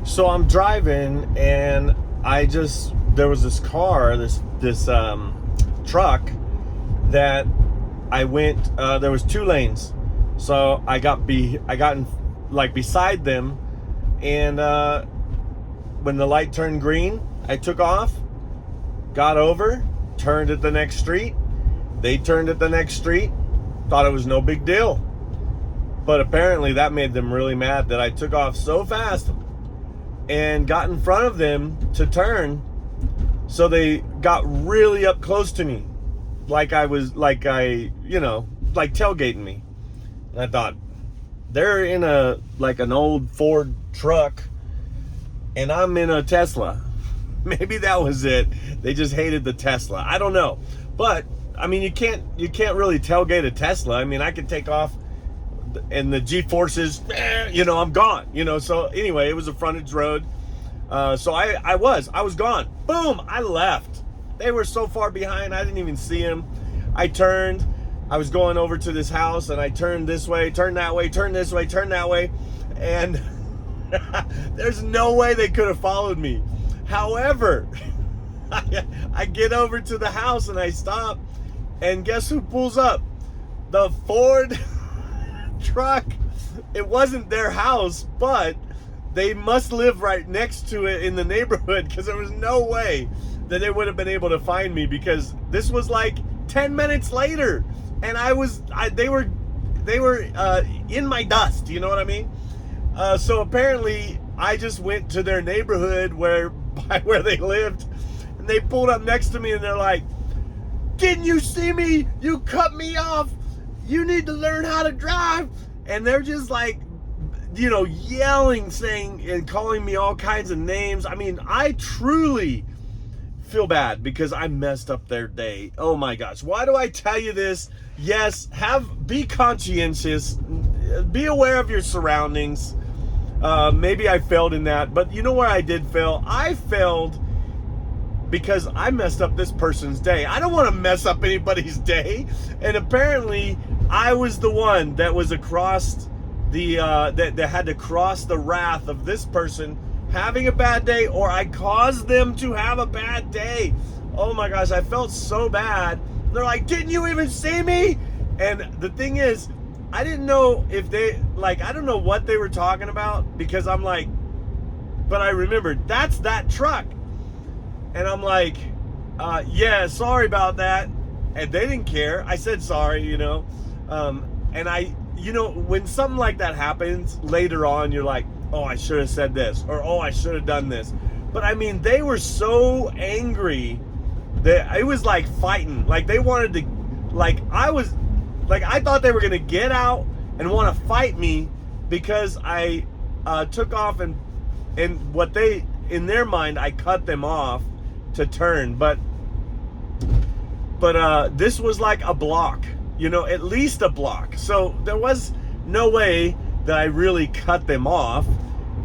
So I'm driving, and there was this car, this truck that I went. There was two lanes, so I got in like beside them, and when the light turned green, I took off, got over, turned at the next street. They turned at the next street, thought it was no big deal, but apparently that made them really mad that I took off so fast and got in front of them to turn. So they got really up close to me, like tailgating me. And I thought, they're in an old Ford truck, and I'm in a Tesla. Maybe that was it. They just hated the Tesla. I don't know. But I mean, you can't really tailgate a Tesla. I mean, I could take off and the G-forces, I'm gone, So anyway, it was a frontage road. So I was gone. Boom, I left. They were so far behind, I didn't even see them. I turned. I was going over to this house, and I turned this way, turned that way, turned this way, turned that way, and there's no way they could have followed me. However, I get over to the house and I stop, and guess who pulls up? The Ford truck. It wasn't their house, but they must live right next to it in the neighborhood, because there was no way that they would have been able to find me, because this was like 10 minutes later, and they were in my dust, you know what I mean? So apparently I just went to their neighborhood by where they lived, and they pulled up next to me, and they're like, "Didn't you see me? You cut me off. You need to learn how to drive." And they're just like, yelling, saying, and calling me all kinds of names. I mean, I truly feel bad because I messed up their day. Oh my gosh. Why do I tell you this? Yes, be conscientious. Be aware of your surroundings. Maybe I failed in that, but you know where I did fail? I failed because I messed up this person's day. I don't want to mess up anybody's day. And apparently I was the one that was across that had to cross the wrath of this person having a bad day, or I caused them to have a bad day. Oh my gosh, I felt so bad. They're like, "Didn't you even see me?" And the thing is, I didn't know if I don't know what they were talking about, because I'm like, but I remembered, that's that truck. And I'm like, yeah, sorry about that. And they didn't care. I said sorry, and when something like that happens later on, you're like, "Oh, I should have said this," or "Oh, I should have done this." But I mean, they were so angry that it was like fighting. Like they wanted to, I thought they were going to get out and want to fight me because I took off, and in their mind, I cut them off to turn. But this was like a block, at least a block. So there was no way that I really cut them off.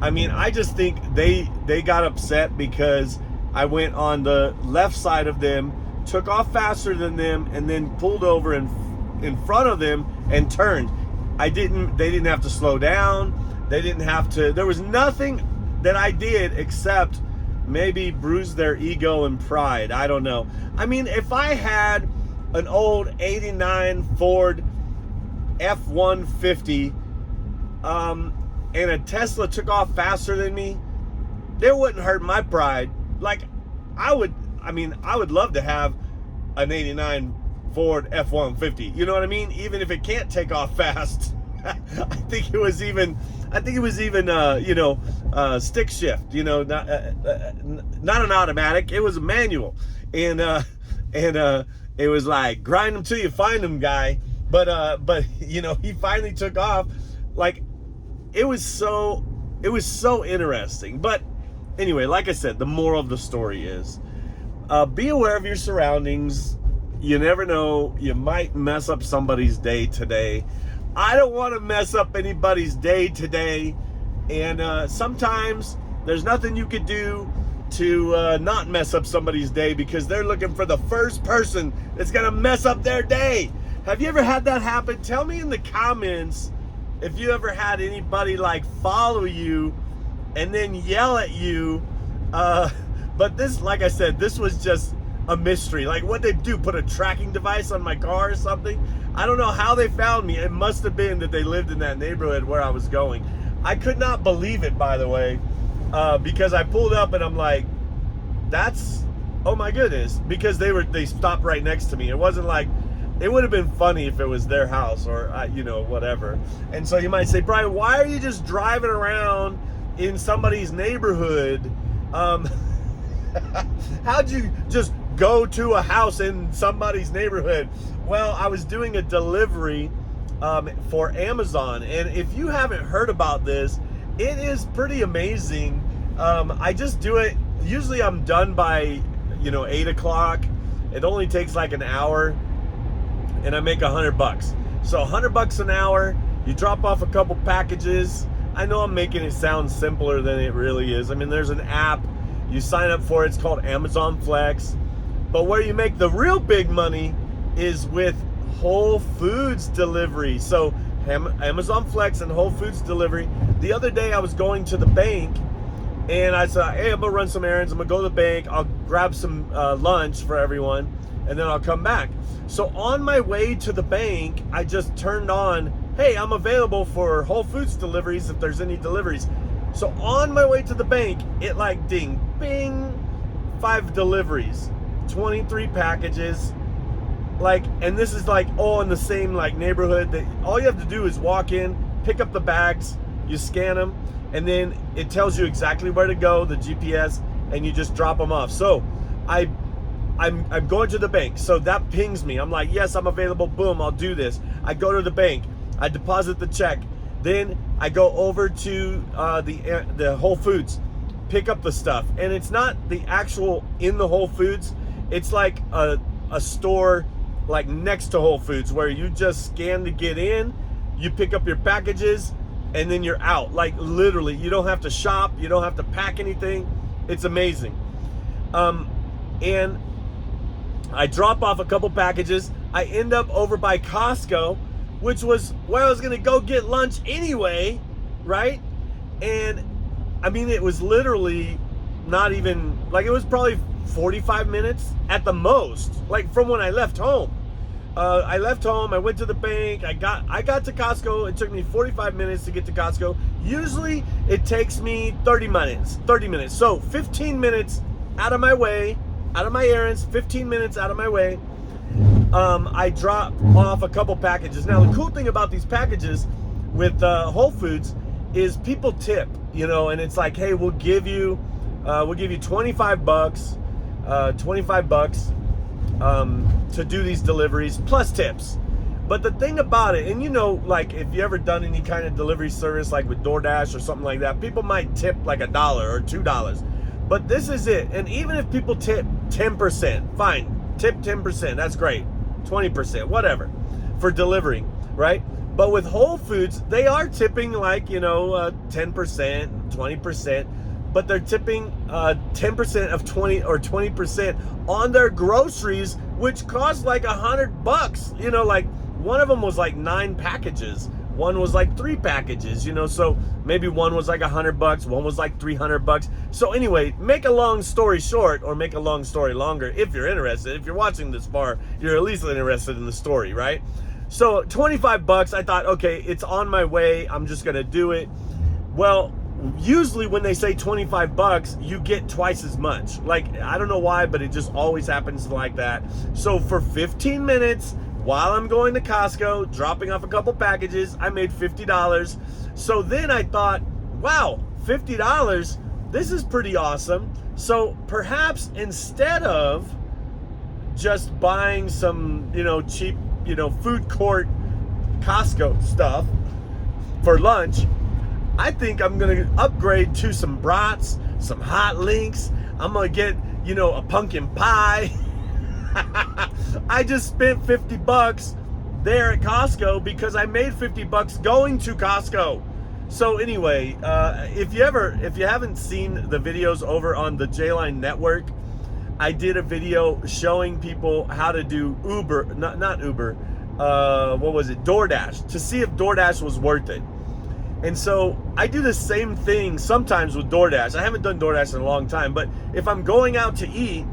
I mean, I just think they got upset because I went on the left side of them, took off faster than them, and then pulled over in front of them and turned. They didn't have to slow down. They didn't have to. There was nothing that I did except maybe bruise their ego and pride. I don't know. I mean, if I had an old 89 Ford F-150 and a Tesla took off faster than me, it wouldn't hurt my pride. Like, I would love to have an 89 Ford F-150. You know what I mean? Even if it can't take off fast. I think it was even stick shift, not an automatic. It was a manual, and it was like grind them till you find them, guy. But he finally took off. Like, it was so interesting. But anyway, like I said, the moral of the story is, be aware of your surroundings. You never know, you might mess up somebody's day today. I don't want to mess up anybody's day today. And sometimes there's nothing you could do to not mess up somebody's day, because they're looking for the first person that's going to mess up their day. Have you ever had that happen? Tell me in the comments if you ever had anybody like follow you and then yell at you. But this, like I said, this was just a mystery. Like, what they do, put a tracking device on my car or something? I don't know how they found me. It must have been that they lived in that neighborhood where I was going. I could not believe it, by the way, because I pulled up and I'm like, that's, oh my goodness, because they stopped right next to me. It wasn't like, it would have been funny if it was their house or, you know, whatever. And so you might say, Brian, why are you just driving around in somebody's neighborhood? How'd you just go to a house in somebody's neighborhood? Well, I was doing a delivery for Amazon, and if you haven't heard about this, it is pretty amazing. I just do it, usually I'm done by, you know, 8 o'clock. It only takes like an hour, and I make $100. So $100 an hour, you drop off a couple packages. I know I'm making it sound simpler than it really is. I mean, there's an app, you sign up for it, it's called Amazon Flex. But where you make the real big money is with Whole Foods delivery. So Amazon Flex and Whole Foods delivery. The other day I was going to the bank, and I said, hey, I'm gonna run some errands, I'm gonna go to the bank, I'll grab some lunch for everyone, and then I'll come back. So on my way to the bank, I just turned on, hey, I'm available for Whole Foods deliveries if there's any deliveries. So on my way to the bank, it like ding, bing, 5 deliveries, 23 packages, like, and this is like all in the same like neighborhood. That all you have to do is walk in, pick up the bags, you scan them, and then it tells you exactly where to go, the GPS, and you just drop them off. So I'm going to the bank, so that pings me. I'm like, yes, I'm available. Boom, I'll do this. I go to the bank, I deposit the check, then I go over to the Whole Foods, pick up the stuff, and it's not the actual in the Whole Foods. It's like a store like next to Whole Foods where you just scan to get in, you pick up your packages, and then you're out. Like literally, you don't have to shop, you don't have to pack anything. It's amazing. And I drop off a couple packages. I end up over by Costco, which was where I was gonna go get lunch anyway, right? And I mean, it was literally not even, like, it was probably 45 minutes at the most, like from when I left home. I left home, I went to the bank, I got to Costco. It took me 45 minutes to get to Costco. Usually it takes me 30 minutes. So 15 minutes out of my way, out of my errands, 15 minutes out of my way. I drop off a couple packages. Now the cool thing about these packages with Whole Foods is people tip, you know, and it's like, hey, we'll give you 25 bucks to do these deliveries plus tips. But the thing about it, and you know, like if you ever done any kind of delivery service like with DoorDash or something like that, people might tip like $1 or $2. But this is it. And even if people tip 10%, fine, tip 10%, that's great. 20%, whatever, for delivering, right? But with Whole Foods, they are tipping like, you know, 10%, 20%, but they're tipping 10% of 20 or 20% on their groceries, which cost like $100. You know, like one of them was like 9 packages. One was like 3 packages, you know, so maybe one was like $100, one was like $300. So anyway, make a long story short, or make a long story longer if you're interested. If you're watching this far, you're at least interested in the story, right? So 25 bucks, I thought, okay, it's on my way, I'm just gonna do it. Well, usually when they say 25 bucks, you get twice as much. Like, I don't know why, but it just always happens like that. So for 15 minutes, while I'm going to Costco, dropping off a couple packages, I made $50. So then I thought, wow, $50, this is pretty awesome. So perhaps instead of just buying some, you know, cheap, you know, food court Costco stuff for lunch, I think I'm gonna upgrade to some brats, some hot links. I'm gonna get, you know, a pumpkin pie. I just spent 50 bucks there at Costco because I made 50 bucks going to Costco. So anyway, if you haven't seen the videos over on the J-Line Network, I did a video showing people how to do Uber, not Uber, what was it? DoorDash, to see if DoorDash was worth it. And so I do the same thing sometimes with DoorDash. I haven't done DoorDash in a long time, but if I'm going out to eat,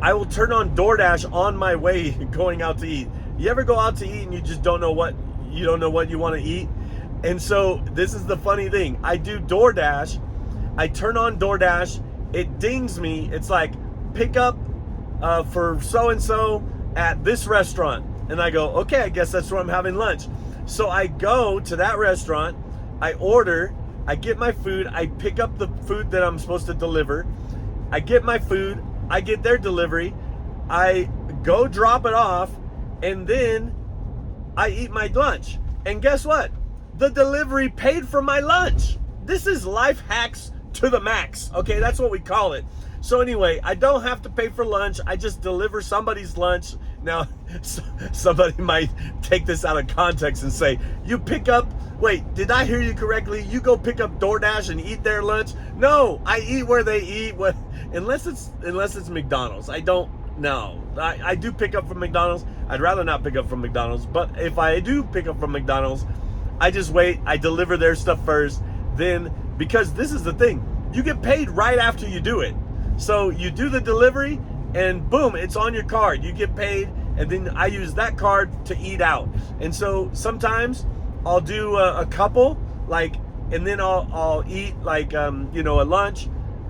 I will turn on DoorDash on my way going out to eat. You ever go out to eat and you just don't know what you want to eat? And so this is the funny thing. I do DoorDash. I turn on DoorDash. It dings me. It's like, pick up for so-and-so at this restaurant. And I go, okay, I guess that's where I'm having lunch. So I go to that restaurant. I order. I get my food. I pick up the food that I'm supposed to deliver. I get my food. I get their delivery. I go drop it off. And then I eat my lunch. And guess what? The delivery paid for my lunch. This is life hacks to the max. Okay, that's what we call it. So anyway, I don't have to pay for lunch. I just deliver somebody's lunch. Now, somebody might take this out of context and say, you pick up, wait, did I hear you correctly? You go pick up DoorDash and eat their lunch? No, I eat where they eat, unless it's McDonald's. I don't know. I do pick up from McDonald's. I'd rather not pick up from McDonald's, but if I do pick up from McDonald's, I just wait, I deliver their stuff first, then, because this is the thing, you get paid right after you do it. So you do the delivery, and boom, it's on your card. You get paid, and then I use that card to eat out. And so sometimes I'll do a couple, and then I'll eat a lunch,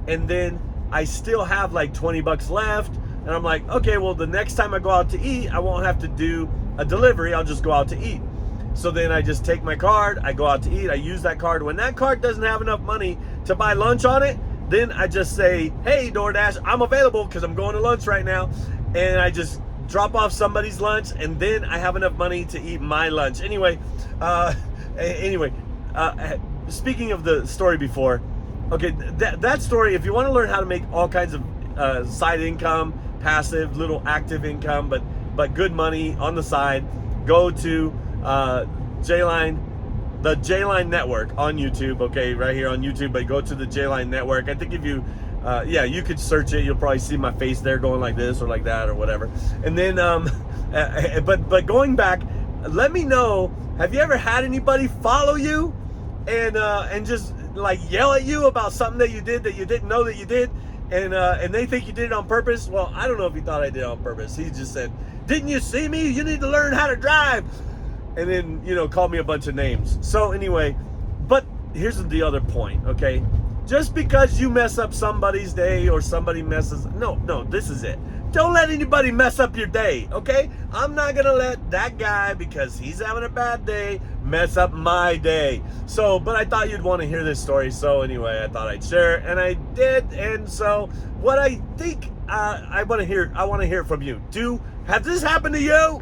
and then I still have like $20 left, and I'm like, okay, well, the next time I go out to eat, I won't have to do a delivery. I'll just go out to eat. So then I just take my card, I go out to eat, I use that card. When that card doesn't have enough money to buy lunch on it, then I just say, hey, DoorDash, I'm available because I'm going to lunch right now. And I just drop off somebody's lunch, and then I have enough money to eat my lunch. Anyway, speaking of the story before, okay, that story, if you want to learn how to make all kinds of side income, passive, little active income, but good money on the side, go to J-Line, the J-Line Network on YouTube, okay, right here on YouTube, but go to the J-Line Network. I think if you, you could search it, you'll probably see my face there going like this or like that or whatever. And then, but going back, let me know, have you ever had anybody follow you and just like yell at you about something that you did that you didn't know that you did, and they think you did it on purpose? Well, I don't know if he thought I did it on purpose. He just said, didn't you see me? You need to learn how to drive. And then, called me a bunch of names. So anyway, but here's the other point, okay? Just because you mess up somebody's day or somebody messes, no, this is it. Don't let anybody mess up your day, okay? I'm not gonna let that guy, because he's having a bad day, mess up my day. So, but I thought you'd want to hear this story. So anyway, I thought I'd share it, and I did. And so what I think I want to hear from you. Has this happened to you?